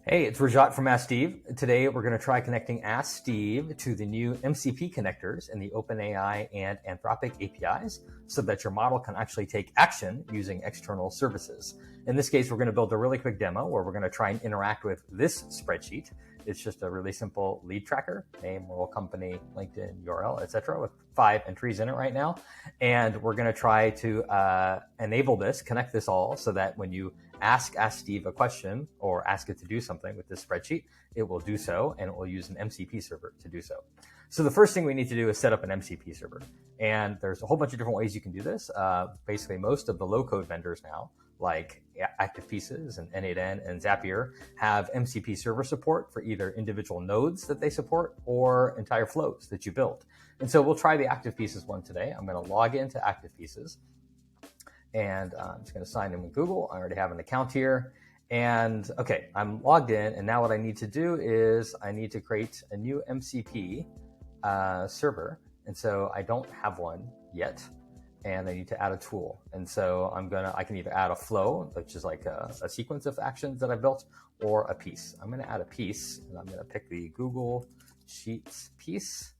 Hey, it's Rajat from Ask Steve. Today we're going to try connecting Ask Steve to the new MCP connectors in the OpenAI and Anthropic APIs so that your model can actually take action using external services. In this case, we're going to build a really quick demo where we're going to try and interact with this spreadsheet. It's just a really simple lead tracker, name, role, company, LinkedIn, URL, etc., with 5 entries in it right now. And we're going to try to enable this, connect this all so that when you ask Steve a question or ask it to do something with this spreadsheet, it will do so, and it will use an MCP server to do so. So the first thing we need to do is set up an MCP server. And there's a whole bunch of different ways you can do this. Basically, most of the low-code vendors now, like Active Pieces and N8N and Zapier, have MCP server support for either individual nodes that they support or entire flows that you build. And so we'll try the Active Pieces one today. I'm going to log into Active Pieces. And I'm just going to sign in with Google. I already have an account here. And okay, I'm logged in. And now what I need to do is I need to create a new MCP server. And so I don't have one yet. And I need to add a tool. And so I can either add a flow, which is like a sequence of actions that I built, or a piece. I'm going to add a piece, and I'm going to pick the Google Sheets piece.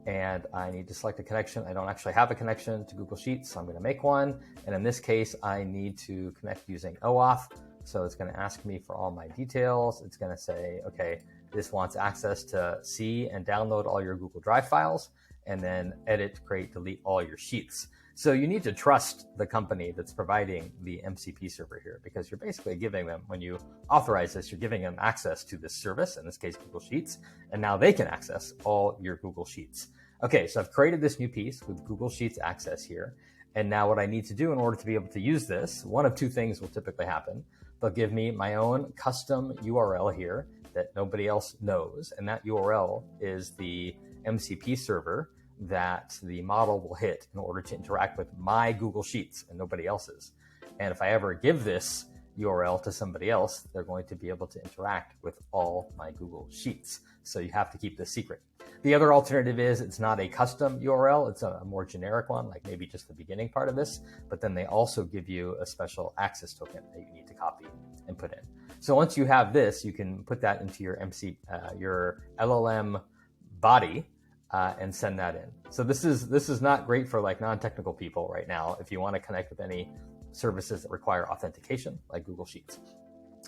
And I need to select a connection. I don't actually have a connection to Google Sheets, so I'm going to make one. And in this case, I need to connect using OAuth. So it's going to ask me for all my details. It's going to say, okay, this wants access to see and download all your Google Drive files, and then edit, create, delete all your sheets. So you need to trust the company that's providing the MCP server here, because you're basically giving them, when you authorize this, you're giving them access to this service, in this case, Google Sheets, and now they can access all your Google Sheets. Okay, so I've created this new piece with Google Sheets access here. And now what I need to do in order to be able to use this, one of two things will typically happen. They'll give me my own custom URL here that nobody else knows. And that URL is the MCP server that the model will hit in order to interact with my Google Sheets and nobody else's. And if I ever give this URL to somebody else, they're going to be able to interact with all my Google Sheets. So you have to keep this secret. The other alternative is it's not a custom URL, it's a more generic one, like maybe just the beginning part of this, but then they also give you a special access token that you need to copy and put in. So once you have this, you can put that into your LLM body and send that in. So this is not great for like non-technical people right now if you want to connect with any services that require authentication like Google Sheets.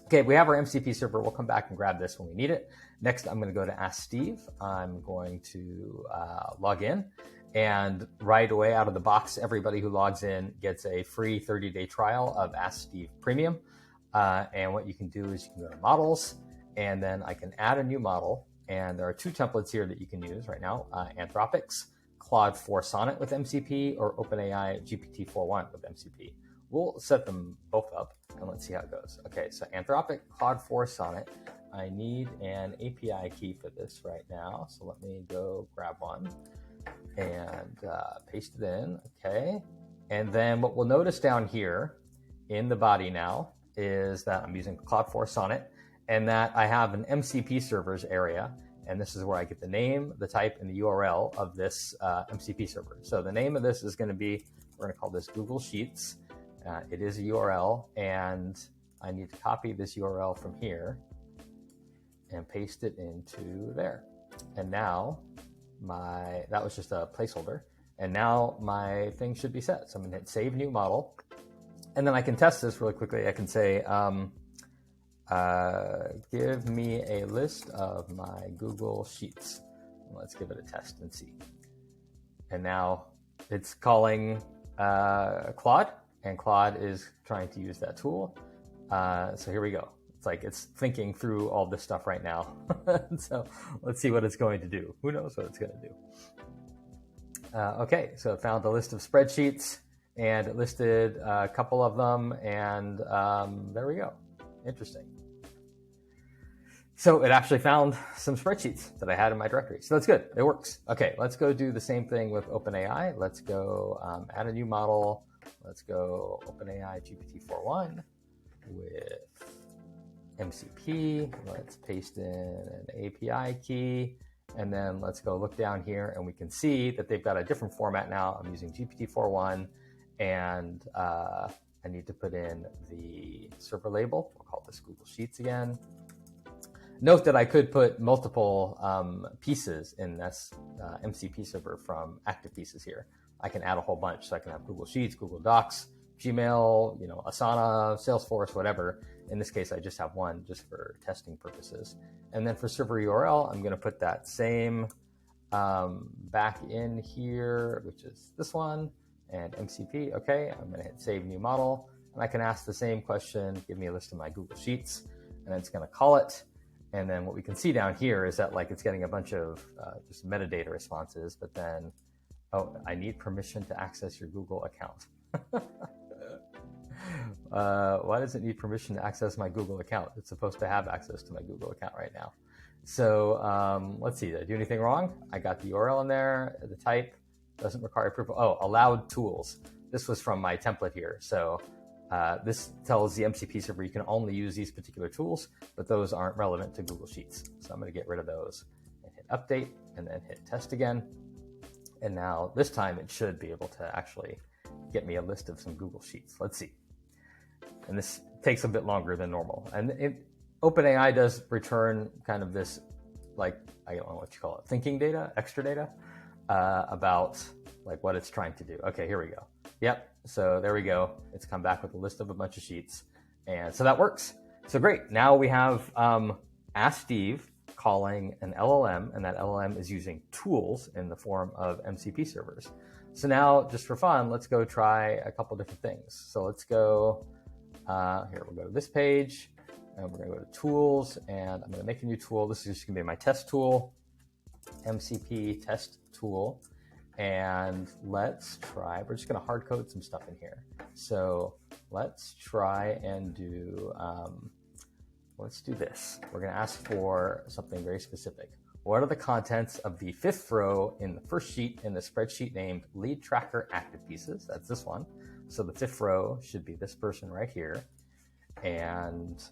Okay, we have our MCP server. We'll come back and grab this when we need it. Next, I'm going to go to Ask Steve. I'm going to log in. And right away out of the box, everybody who logs in gets a free 30-day trial of Ask Steve Premium. And what you can do is you can go to Models, and then I can add a new model. And there are 2 templates here that you can use right now, Anthropic's Claude 4 Sonnet with MCP or OpenAI GPT-4.1 with MCP. We'll set them both up and let's see how it goes. Okay, so Anthropic Claude 4 Sonnet. I need an API key for this right now. So let me go grab one and paste it in. Okay. And then what we'll notice down here in the body now is that I'm using Claude 4 Sonnet and that I have an MCP servers area. And this is where I get the name, the type, and the URL of this MCP server. So the name of this is going to be, we're going to call this Google Sheets. It is a URL, and I need to copy this URL from here and paste it into there. And now that was just a placeholder. And now my thing should be set. So I'm going to hit Save New Model. And then I can test this really quickly. I can say, give me a list of my Google Sheets. Let's give it a test and see. And now it's calling Claude. And Claude is trying to use that tool. So here we go. It's like it's thinking through all this stuff right now. So let's see what it's going to do. Who knows what it's going to do? Okay, so it found a list of spreadsheets and it listed a couple of them. And there we go. Interesting. So it actually found some spreadsheets that I had in my directory. So that's good. It works. Okay, let's go do the same thing with OpenAI. Let's go add a new model. Let's go OpenAI GPT-4.1 with MCP. Let's paste in an API key. And then let's go look down here and we can see that they've got a different format now. I'm using GPT-4.1 and I need to put in the server label. We'll call this Google Sheets again. Note that I could put multiple pieces in this MCP server from active pieces here. I can add a whole bunch. So I can have Google Sheets, Google Docs, Gmail, Asana, Salesforce, whatever. In this case, I just have one just for testing purposes. And then for server URL, I'm going to put that same back in here, which is this one, and MCP. Okay, I'm going to hit Save New Model. And I can ask the same question, give me a list of my Google Sheets, and it's going to call it. And then what we can see down here is that it's getting a bunch of just metadata responses, but then, oh, I need permission to access your Google account. Why does it need permission to access my Google account? It's supposed to have access to my Google account right now. So let's see, did I do anything wrong? I got the URL in there, the type doesn't require approval. Oh, allowed tools. This was from my template here. So this tells the MCP server you can only use these particular tools, but those aren't relevant to Google Sheets. So I'm going to get rid of those and hit update and then hit test again. And now this time it should be able to actually get me a list of some Google Sheets. Let's see. And this takes a bit longer than normal. And OpenAI does return kind of this, I don't know what you call it, thinking data, extra data about what it's trying to do. Okay, here we go. Yep. So there we go. It's come back with a list of a bunch of sheets. And so that works. So great. Now we have Ask Steve calling an LLM, and that LLM is using tools in the form of MCP servers. So now, just for fun, let's go try a couple different things. So let's go, here, we'll go to this page, and we're going to go to tools, and I'm going to make a new tool. This is just going to be my test tool, MCP test tool. And let's try, we're just going to hard code some stuff in here. So let's try and do, let's do this. We're going to ask for something very specific. What are the contents of the fifth row in the first sheet in the spreadsheet named lead tracker active pieces? That's this one. So the fifth row should be this person right here. And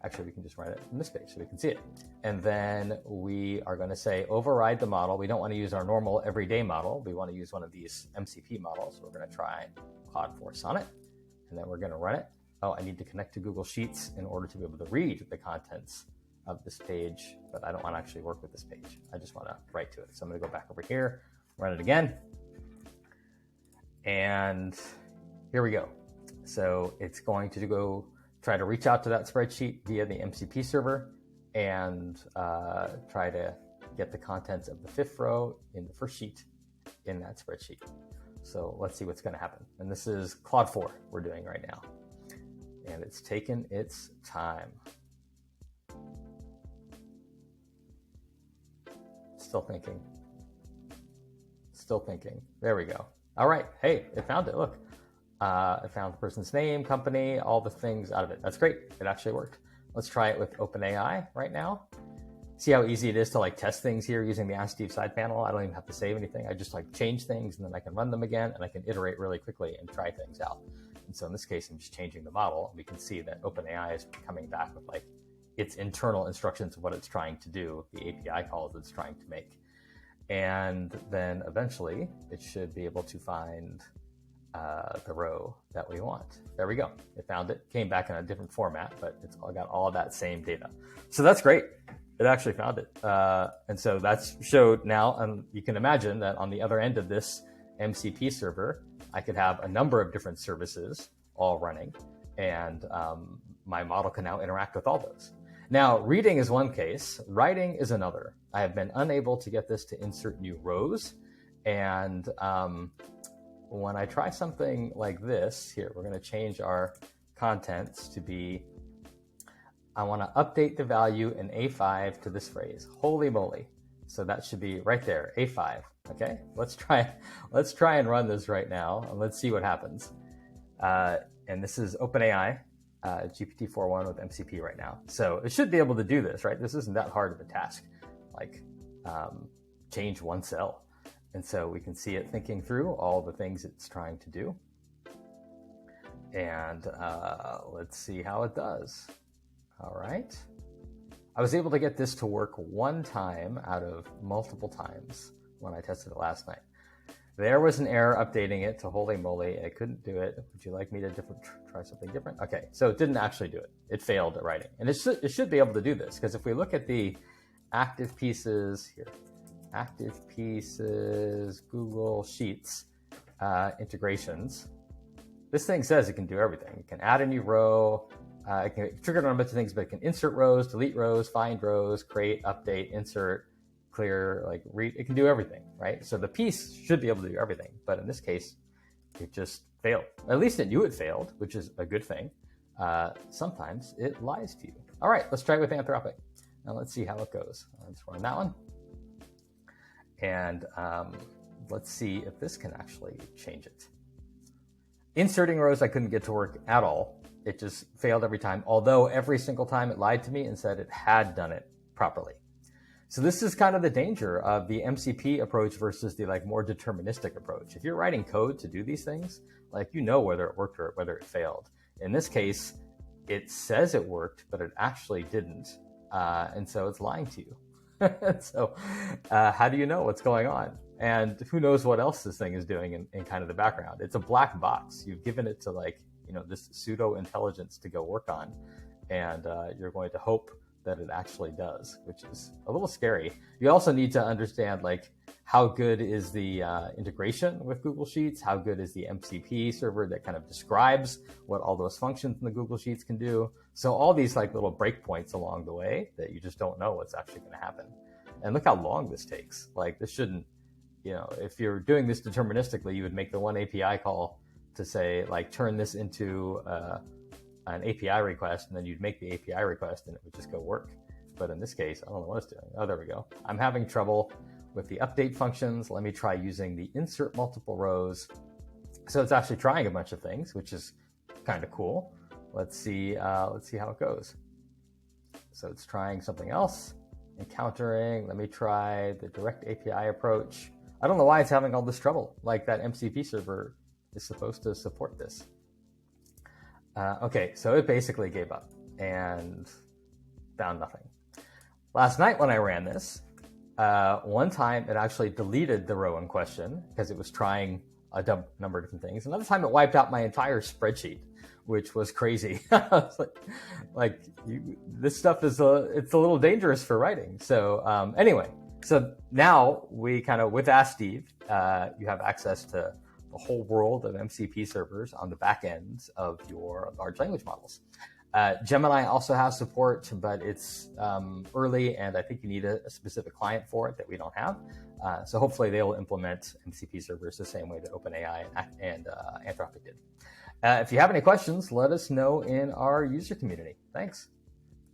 actually, we can just run it from this page so we can see it. And then we are going to say override the model. We don't want to use our normal everyday model. We want to use one of these MCP models. So we're going to try Claude for Sonnet, and then we're going to run it. Oh, I need to connect to Google Sheets in order to be able to read the contents of this page, but I don't want to actually work with this page. I just want to write to it. So I'm going to go back over here, run it again. And here we go. So it's going to go try to reach out to that spreadsheet via the MCP server and try to get the contents of the fifth row in the first sheet in that spreadsheet. So let's see what's going to happen. And this is Claude 4 we're doing right now. And it's taken its time. Still thinking. Still thinking. There we go. All right. Hey, it found it. Look. I found the person's name, company, all the things out of it. That's great. It actually worked. Let's try it with OpenAI right now. See how easy it is to test things here using the Ask Steve side panel. I don't even have to save anything. I just change things and then I can run them again and I can iterate really quickly and try things out. And so in this case, I'm just changing the model. And we can see that OpenAI is coming back with its internal instructions of what it's trying to do, the API calls it's trying to make. And then eventually it should be able to find the row that we want. There we go. It found it, came back in a different format, but it's all got all of that same data. So that's great. It actually found it. And so that's showed now, and you can imagine that on the other end of this MCP server, I could have a number of different services all running, and my model can now interact with all those. Now, reading is one case, writing is another. I have been unable to get this to insert new rows, and when I try something like this, here, we're going to change our contents to be, I want to update the value in A5 to this phrase. Holy moly. So that should be right there, A5. Okay, let's try and run this right now, and let's see what happens. And this is OpenAI, GPT-4.1 with MCP right now. So it should be able to do this, right? This isn't that hard of a task, change one cell. And so we can see it thinking through all the things it's trying to do. And let's see how it does. All right. I was able to get this to work one time out of multiple times when I tested it last night. There was an error updating it to holy moly. I couldn't do it. Would you like me to try something different? Okay, so it didn't actually do it. It failed at writing. And it should be able to do this, because if we look at the active pieces here, active pieces, Google Sheets, integrations, this thing says it can do everything. It can add a new row, it can trigger on a bunch of things, but it can insert rows, delete rows, find rows, create, update, insert, clear, like read. It can do everything, right? So the piece should be able to do everything, but in this case, it just failed. At least it knew it failed, which is a good thing. Sometimes it lies to you. All right, let's try it with Anthropic. Now let's see how it goes. Let's run that one. And let's see if this can actually change it. Inserting rows, I couldn't get to work at all. It just failed every time, although every single time it lied to me and said it had done it properly. So this is kind of the danger of the MCP approach versus the more deterministic approach. If you're writing code to do these things, you know whether it worked or whether it failed. In this case, it says it worked, but it actually didn't. And so it's lying to you. So how do you know what's going on? And who knows what else this thing is doing in kind of the background? It's a black box. You've given it to this pseudo intelligence to go work on, and you're going to hope that it actually does, which is a little scary. You also need to understand how good is the integration with Google Sheets, how good is the MCP server that kind of describes what all those functions in the Google Sheets can do. So all these little breakpoints along the way that you just don't know what's actually going to happen. And look how long this takes. This shouldn't, if you're doing this deterministically, you would make the one API call to say turn this into an API request, and then you'd make the API request and it would just go work. But in this case, I don't know what it's doing. Oh, there we go. I'm having trouble with the update functions. Let me try using the insert multiple rows. So it's actually trying a bunch of things, which is kind of cool. Let's see how it goes. So it's trying something else, encountering. Let me try the direct API approach. I don't know why it's having all this trouble. That MCP server is supposed to support this. Okay, so it basically gave up and found nothing. Last night when I ran this, one time it actually deleted the row in question because it was trying a number of different things. Another time it wiped out my entire spreadsheet, which was crazy. This stuff is it's a little dangerous for writing. So anyway, so now we kind of, with Ask Steve, you have access to the whole world of MCP servers on the back ends of your large language models. Gemini also has support, but it's early, and I think you need a specific client for it that we don't have. So hopefully they will implement MCP servers the same way that OpenAI and Anthropic did. If you have any questions, let us know in our user community. Thanks.